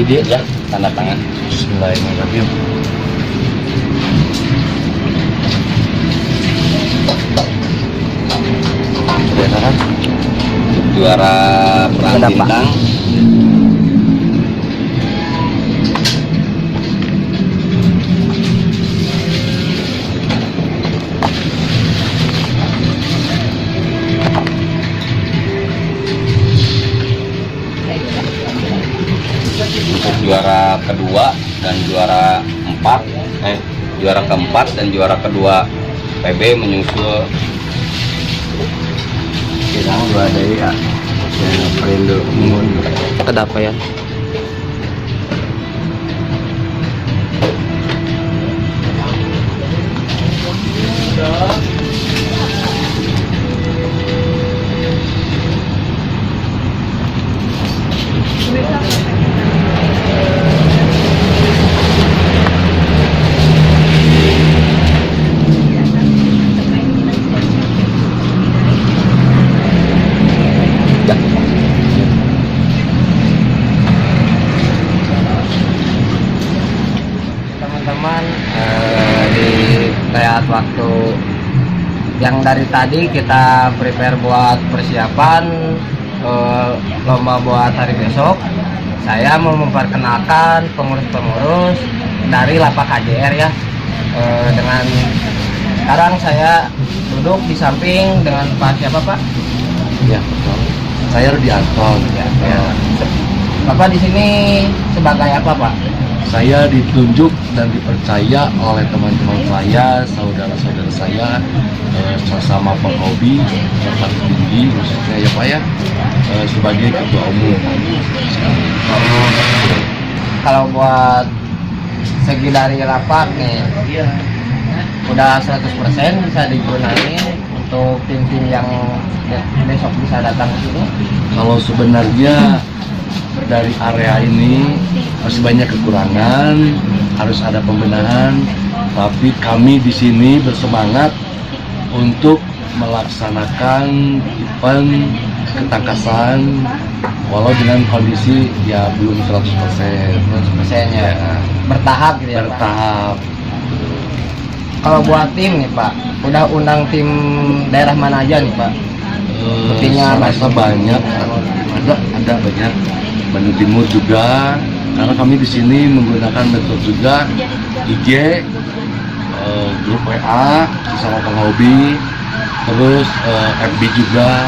dia ya, tanda tangan. Bismillahirrahmanirrahim. Saudara, Juara perang Berapa? bintang. Untuk juara kedua dan juara juara keempat dan juara kedua PB menyusul. bilang dua dari ya. Perindo Mun. Kenapa ya? Teman-teman, di saat waktu yang dari tadi kita prepare buat persiapan lomba buat hari besok, saya mau memperkenalkan pengurus-pengurus dari Lapak HJR ya. Dengan sekarang saya duduk di samping dengan Pak siapa Pak? Ya, betul. Saya Rudi Anton. Ya. Bapak di sini sebagai apa Pak? Saya ditunjuk dan dipercaya oleh teman-teman saya, saudara-saudara saya, sesama penghobi serta tinggi khususnya ya Pak ya, sebagai ketua umum. Kalau buat segi dari lapak nih, udah 100% bisa digunain untuk tim-tim yang besok bisa datang ke sini. Kalau sebenarnya dari area ini masih banyak kekurangan, harus ada pembenahan, tapi kami di sini bersemangat untuk melaksanakan event ketangkasan walau dengan kondisi ya belum 100%. Ya, bertahap gitu ya Pak. Bertahap. Kalau buat tim nih Pak, udah undang tim daerah mana aja nih Pak? Buktinya Saya rasa banyak, ada banyak. Bandung Timur juga, karena kami di sini menggunakan metode juga IG, grup WA sesama penghobi, terus FB juga.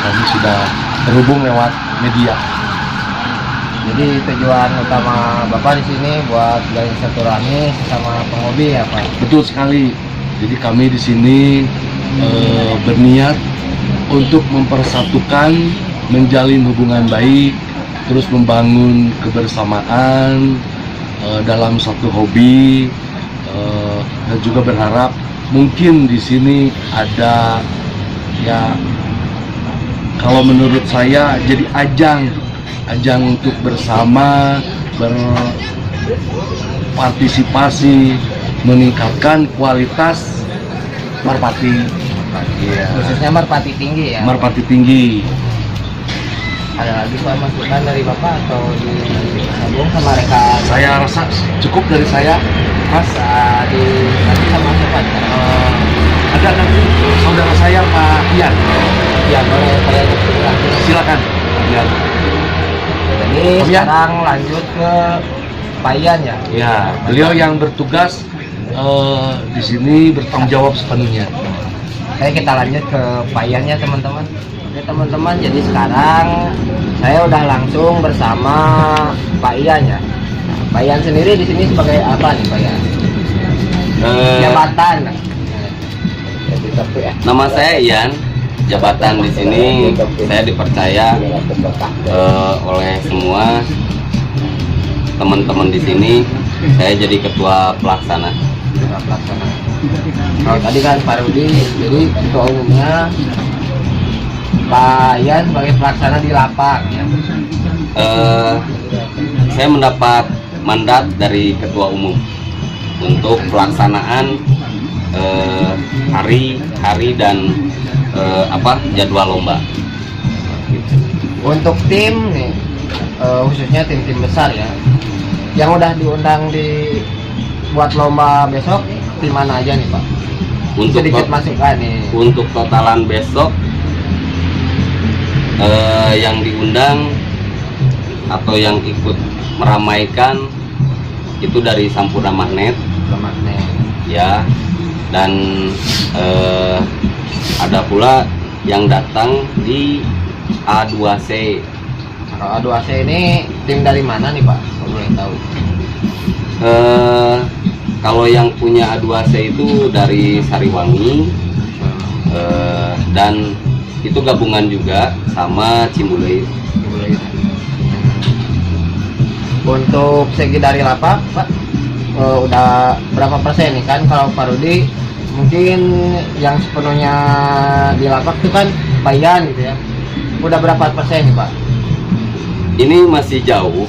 Kami sudah terhubung lewat media. Jadi tujuan utama Bapak di sini buat jalin silaturahmi sesama penghobi ya Pak. Betul sekali. Jadi kami di sini berniat untuk mempersatukan, menjalin hubungan baik, terus membangun kebersamaan dalam satu hobi, dan juga berharap mungkin di sini ada ya, kalau menurut saya jadi ajang untuk bersama berpartisipasi meningkatkan kualitas merpati. Iya. Khususnya merpati tinggi ya. Merpati tinggi. Ada lagi Pak masukan dari Bapak atau disambung sama rekan? Saya rasa cukup dari saya, Mas. Nanti sama siapa? Ada nanti saudara saya Pak Ian. Ya boleh saya Silakan. Ian. Jadi Om Ian. sekarang lanjut ke Pak Ian ya. Ya, beliau yang bertugas di sini bertanggung jawab sepenuhnya. Oke, kita lanjut ke Pak Ian ya teman-teman. Oke teman-teman, jadi sekarang saya udah langsung bersama Pak Ian ya. Pak Ian sendiri di sini sebagai apa nih Pak Ian? Jabatan. Nama saya Ian. Jabatan di sini saya dipercaya oleh semua teman-teman di sini. Saya jadi ketua pelaksana. Kalau tadi kan Pak Rudi, jadi ketua umumnya, Pak Ian sebagai pelaksana di lapak ya. Saya mendapat mandat dari ketua umum untuk pelaksanaan hari dan jadwal lomba. Untuk tim nih, khususnya tim-tim besar ya, yang udah diundang di buat lomba besok, tim mana aja nih Pak? Untuk Sedikit masukan nih. untuk totalan besok yang diundang atau yang ikut meramaikan itu dari Sampurna Magnet ya, dan ada pula yang datang di A2C. Kalau A2C ini tim dari mana nih Pak? Kalau boleh tahu. Kalau yang punya A2C itu dari Sariwangi, dan itu gabungan juga sama Cimbuleuit. Untuk segi dari lapak Pak, udah berapa persen nih kan? Kalau Pak Rudi mungkin yang sepenuhnya di lapak itu kan bayan gitu ya, udah berapa persen nih Pak? Ini masih jauh,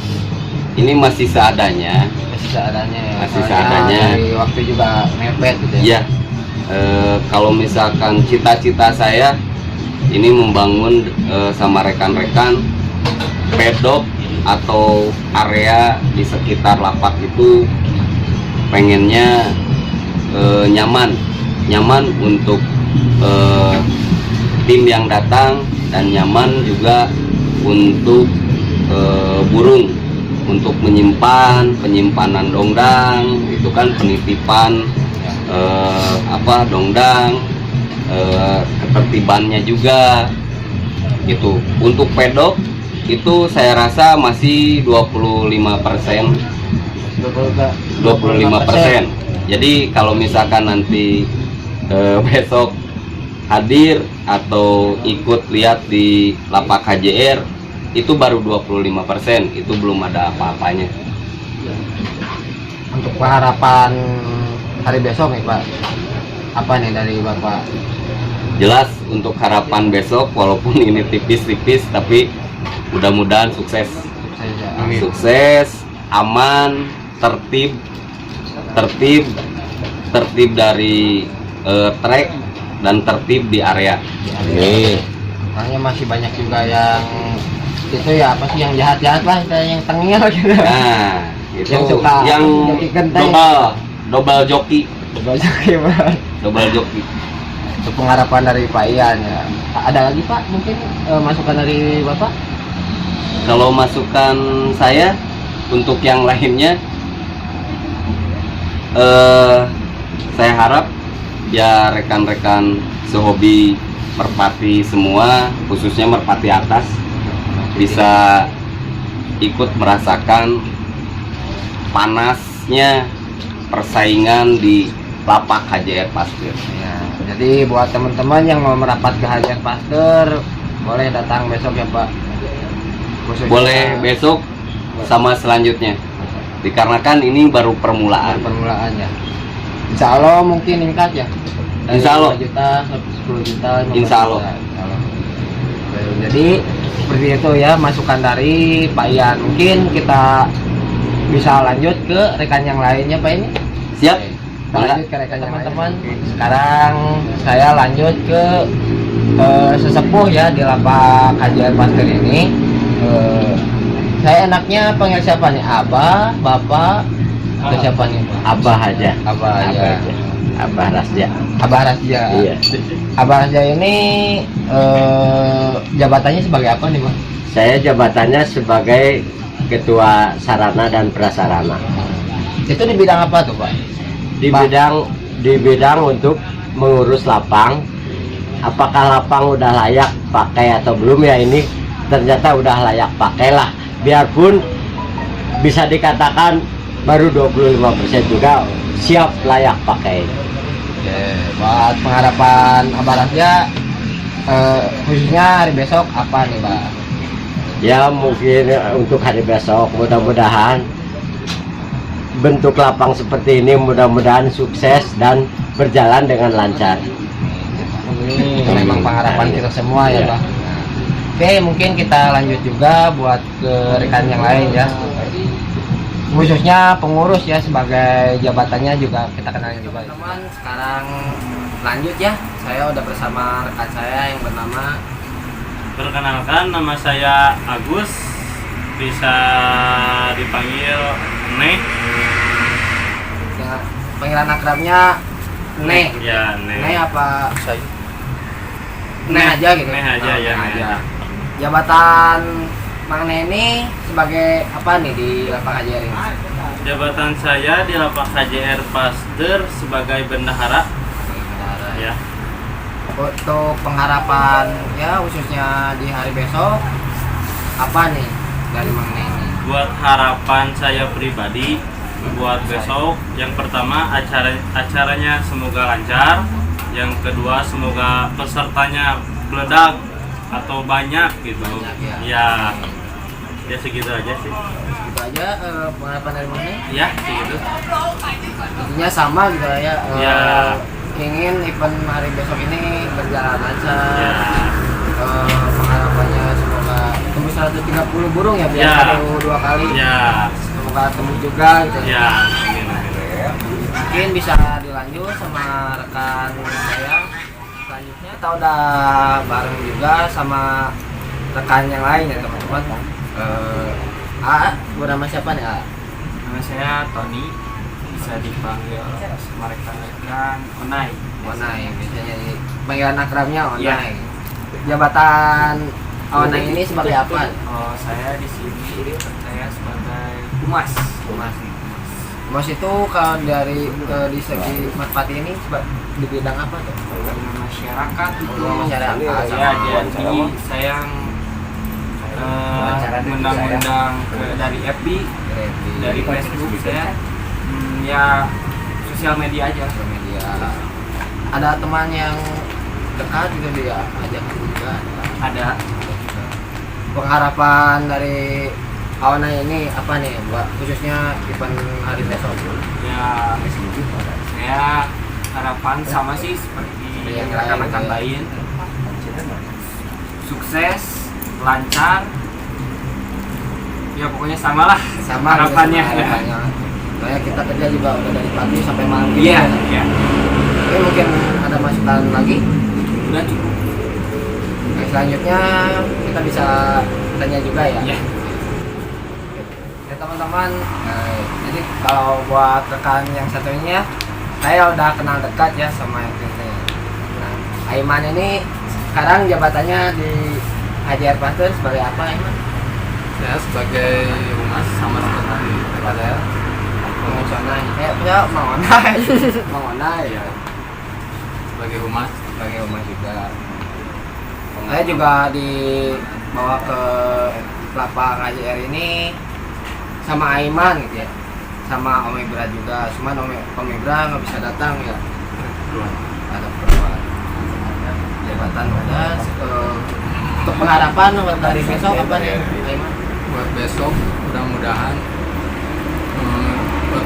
ini masih seadanya. Masih seadanya ya. Masih Soalnya seadanya. dari waktu juga mepet gitu ya. Iya, kalau misalkan cita-cita saya ini membangun sama rekan-rekan pedok atau area di sekitar lapak itu pengennya nyaman untuk tim yang datang, dan nyaman juga untuk burung, untuk penyimpanan dongdang itu kan, penitipan dongdang, ketertibannya juga gitu. Untuk pedok itu saya rasa masih 25%. 25%. Jadi kalau misalkan nanti besok hadir atau ikut lihat di lapak HJR, itu baru 25%, itu belum ada apa-apanya. Untuk pengharapan hari besok nih Pak, apa nih dari Bapak? Jelas untuk harapan besok, walaupun ini tipis-tipis, tapi mudah-mudahan sukses. Sukses, aman, tertib dari trek, dan tertib di area. Makanya masih banyak juga yang itu ya, apa sih, yang jahat-jahat lah, yang tengil gitu. Nah, itu Yang suka yang joki genteng. double joki. Double joki. Untuk pengharapan dari Pak Ian ya. Ada lagi Pak mungkin masukan dari Bapak? Kalau masukan saya untuk yang lainnya, saya harap ya rekan-rekan sehobi merpati semua, khususnya merpati atas, bisa ikut merasakan panasnya persaingan di lapak HJR Pasteur. Ya, jadi buat teman-teman yang mau merapat ke HJR Pasteur, boleh datang besok ya Pak. Khususnya Boleh besok sama selanjutnya, dikarenakan ini baru permulaan. permulaannya. Insya Allah mungkin meningkat ya. Dari Insya Allah. 5 juta, 10 juta, 15 Insya Allah. juta. Insya Allah. Jadi seperti itu ya masukan dari Pak Ian. Mungkin kita bisa lanjut ke rekan yang lainnya Pak ini. Siap? Kita lanjut ke rekan yang teman-teman. Sekarang saya lanjut ke sesepuh ya di lapak HJR Pasteur ini. Saya enaknya panggil siapa nih? Abah, Bapak, atau siapa nih? Abah aja. Abah aja. Abah Rasja. Abah Rasja. Iya. Abah Rasja ini jabatannya sebagai apa nih Pak? Saya jabatannya sebagai Ketua Sarana dan Prasarana. Itu di bidang apa tuh Pak? Di bidang untuk mengurus lapang. Apakah lapang udah layak pakai atau belum ya, ini ternyata udah layak pakai lah. Biarpun bisa dikatakan baru 25% juga siap layak pakai. Buat pengharapan Abah Rasja khususnya hari besok apa nih Pak? Ya mungkin untuk hari besok mudah-mudahan bentuk lapang seperti ini mudah-mudahan sukses dan berjalan dengan lancar. Ini memang pengharapan kita semua ya Pak. Oke, mungkin kita lanjut juga buat ke rekan yang lain ya. Khususnya pengurus ya, sebagai jabatannya juga kita kenalin juga. Teman, sekarang lanjut ya. Saya udah bersama rekan saya yang bernama. Perkenalkan, nama saya Agus bisa dipanggil Neh. Ya, panggilan akrabnya Neh. Ya, Neh. Neh apa? Neh aja gitu. Neh aja, Oh, ya, Neh Neh aja. aja. Jabatan Mang Neh ini sebagai apa nih di Lapang KJR ini? Jabatan saya di Lapak KJR Pasteur sebagai bendahara. Ya. Untuk pengharapan ya khususnya di hari besok apa nih dari Mang Neh ini? Buat harapan saya pribadi buat besok, yang pertama acaranya semoga lancar, yang kedua semoga pesertanya meledak atau banyak gitu. Banyak, ya. Ya segitu aja sih. Gitu aja pengharapan dari Mang Neh. Ya segitu. Intinya sama gitu ya. Ya. Ingin event hari besok ini berjalan lancar. Ya. Pengharapannya semoga tembus 130 burung ya biar Ya. satu dua kali. Ya. Semoga tembus juga gitu. Ya. Amin, amin. Mungkin bisa dilanjut sama rekan saya. Selanjutnya kita udah bareng juga sama rekan yang lain ya teman-teman. Bernama siapa nih? Nama saya Tony, bisa dipanggil mereka-rekan Onai. Onai, biasanya panggilan akrabnya Onai. Iya. Jabatan Onai ini sebagai apa? Oh, saya di sini saya sebagai humas. Mas itu kalau dari di segi Merpati ini di bidang apa tuh? Masyarakat itu. Masyarakat. Ya, jadi saya undang-undang dari FB, dari Facebook saya, ya sosial media aja. Sosial media. Ada teman yang dekat gitu dia ajak juga. Ada. Pengharapan dari Awana ini apa nih buat khususnya event hari besok? Ya, saya harapan sama sih seperti Yang rekan-rekan lain, lain, sukses, lancar, ya pokoknya sama lah Sama harapannya. gitu, harapannya. Soalnya kita kerja juga udah dari pagi sampai malam gitu. Iya, iya, Oke, mungkin ada masukan lagi. udah cukup. Oke, selanjutnya kita bisa tanya juga ya. Ya. Ya teman-teman, jadi kalau buat rekan yang satu ini ya, saya udah kenal dekat ya sama yang ini. Nah, Aiman ini sekarang jabatannya di KJR Pasteur sebagai apa, Aiman? Saya sebagai humas sama seperti Sebagai pengusaha. Ya, Mang Onai. Mang Onai ya. sebagai humas. Sebagai humas juga. Saya juga dibawa ke Lapang KJR ini sama Aiman gitu ya, sama Om Ibra juga. Cuman Om Ibra nggak bisa datang ya, ada perempuan. Jabatan udah. Untuk pengharapan dari besok apa nih, Aiman? Buat besok mudah-mudahan buat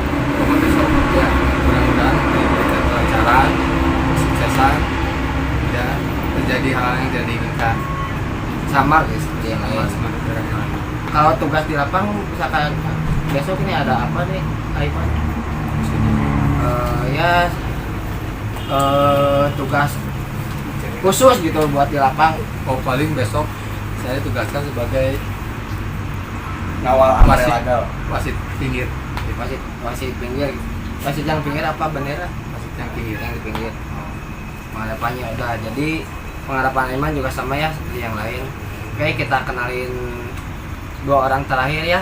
besok ya mudah-mudahan diberikan kelancaran, kesuksesan, tidak terjadi hal yang tidak diinginkan. Sama guys, seperti yang lain. Sama negara yang lain. Kalau tugas di lapang, misalkan besok ini ada apa nih, Aiman? Tugas khusus gitu buat di lapang. Oh, paling besok saya tugaskan sebagai Ngawal wasit, laga. wasit pinggir, Wasit pinggir. Wasit yang pinggir apa bendera? wasit yang pinggir. Yang di pinggir. Pengharapannya udah. Jadi pengharapan Aiman juga sama ya seperti yang lain. Oke, kita kenalin dua orang terakhir ya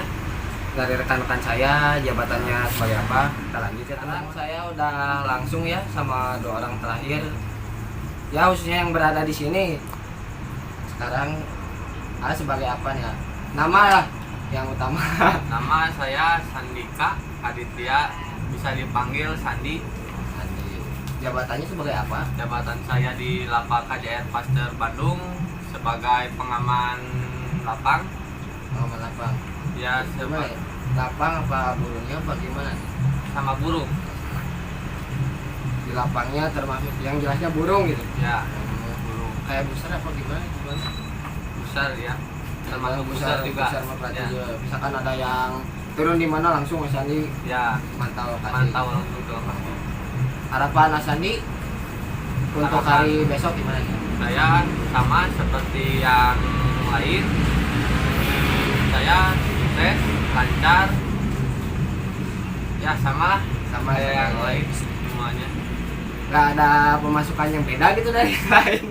dari rekan-rekan saya, jabatannya sebagai apa. Kita lanjut ya teman. Saya udah langsung ya sama dua orang terakhir ya, khususnya yang berada di sini sekarang sebagai apa nih ya? Nama lah yang utama. Nama saya Sandika Aditya, bisa dipanggil Sandi. Jabatannya sebagai apa? Jabatan saya di Lapak KJR Pasteur Bandung sebagai pengaman lapang. Pengaman lapang. Ya, Gimana ya? Lapang apa burungnya apa gimana? sama burung. Di lapangnya termasuk yang jelasnya burung gitu. Ya, Burung. Kayak besar apa gimana? besar ya. Termasuk besar juga. Besar merpati Ya. juga. Misalkan ada yang turun di mana langsung Mas Andi Ya, mantau lokasi. mantau langsung ke lokasi. Harapan Mas Andi untuk Harapan. hari besok gimana nih? Saya sama seperti yang lain. Saya sukses, lancar. Ya sama yang lain semuanya. Nggak ada pemasukan yang beda gitu dari yang lain.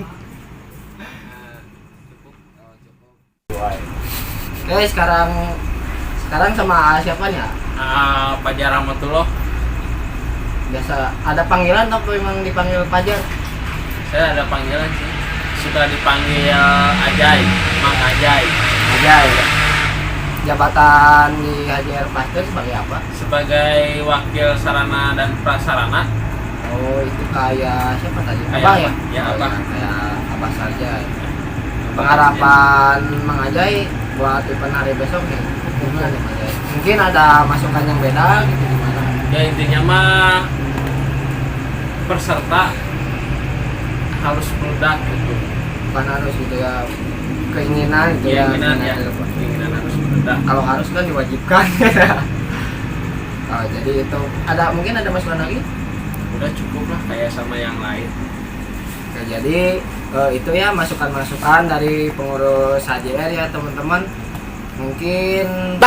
Oke, sekarang sama siapa nih ya? Fajar Rahmatullah. Biasa ada panggilan atau memang dipanggil Fajar? Saya ada panggilan sih. Suka dipanggil Ajay, Mang Ajay. Aja ya. Jabatan di HJR Pasteur sebagai apa? Sebagai wakil sarana dan prasarana. Oh, itu kayak siapa tadi? Kayak Abah ya? Ya, Oh, Abah. kayak Abah saja. Pengharapan Mang Ajay buat event hari besok nih. Gimana nih Mang Ajay? Mungkin ada masukan yang beda gitu gimana? Ya intinya mah peserta harus meledak gitu. Bukan harus gitu ya. Keinginan gitu ya. Keinginan ya, keinginan harus meledak. Kalau harus kan diwajibkan. Oh, jadi itu mungkin ada masukan lagi? Udah cukup lah kayak sama yang lain. Oke, jadi itu ya masukan-masukan dari pengurus HJR ya teman-teman. Mungkin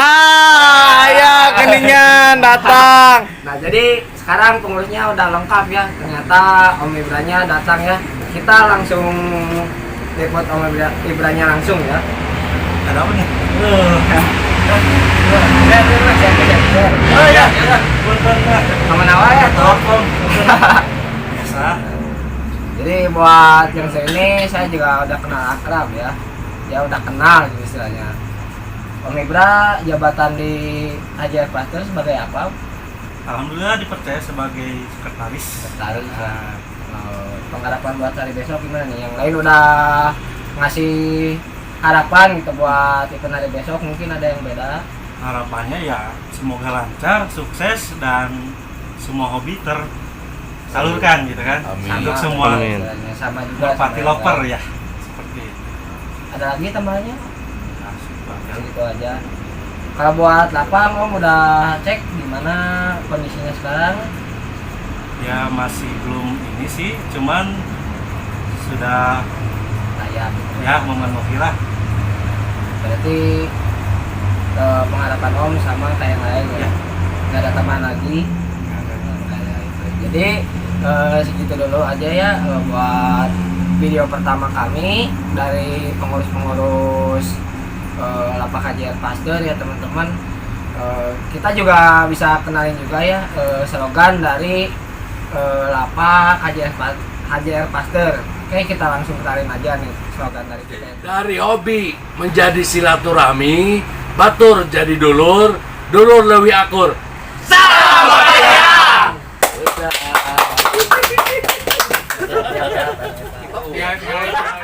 Ya keningan datang. nah jadi sekarang pengurusnya udah lengkap ya. Ternyata Om Ibranya datang ya. Kita langsung repot Om Ibranya langsung ya. Ada apa nih? Oh ya. Aman awal ya toh. Biasa. Jadi buat yang ini saya juga udah kenal akrab ya. Ya udah kenal gitu istilahnya. Om Ibra jabatan di HJR Pasteur sebagai apa? Alhamdulillah dipercaya sebagai sekretaris. Sekretaris. Pengharapan buat hari besok gimana nih? Yang lain udah ngasih harapan gitu buat event hari besok, mungkin ada yang beda. Harapannya ya semoga lancar, sukses, dan semua hobi tersalurkan gitu kan. Untuk semua Sama juga party sama lover yang ya. Seperti itu. lain. Ada lagi tambahannya? Nah, gitu aja. Gitu aja. Kalau buat lapang Om udah cek gimana kondisinya sekarang? Ya masih belum ini sih, cuman sudah Layak. ya memenuhi lah. Berarti pengharapan Om sama kayak yang lain ya. Ya. Nggak ada tambahan lagi. Kayak itu. Jadi segitu dulu aja ya buat video pertama kami dari pengurus-pengurus Lapak HJR Pasteur ya teman-teman. Kita juga bisa kenalin juga ya slogan dari Lapak HJR Pasteur. Oke, kita langsung kenalin aja nih slogan dari kita. Dari hobi menjadi silaturahmi, batur jadi dulur, dulur lebih akur. Udah.